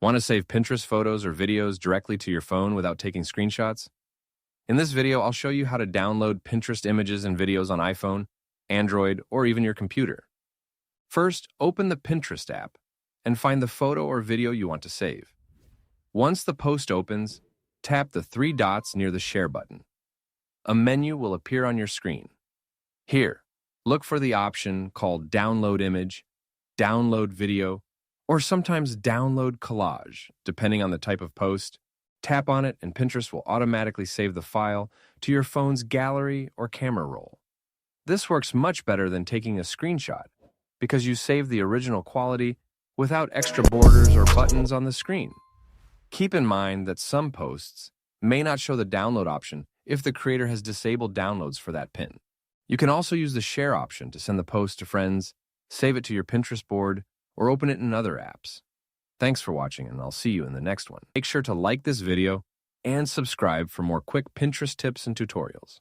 Want to save Pinterest photos or videos directly to your phone without taking screenshots? In this video, I'll show you how to download Pinterest images and videos on iPhone, Android, or even your computer. First, open the Pinterest app and find the photo or video you want to save. Once the post opens, tap the three dots near the Share button. A menu will appear on your screen. Here, look for the option called Download Image, Download Video, or sometimes Download Collage, depending on the type of post. Tap on it and Pinterest will automatically save the file to your phone's gallery or camera roll. This works much better than taking a screenshot because you save the original quality without extra borders or buttons on the screen. Keep in mind that some posts may not show the download option if the creator has disabled downloads for that pin. You can also use the share option to send the post to friends, save it to your Pinterest board, or open it in other apps. Thanks for watching, and I'll see you in the next one. Make sure to like this video and subscribe for more quick Pinterest tips and tutorials.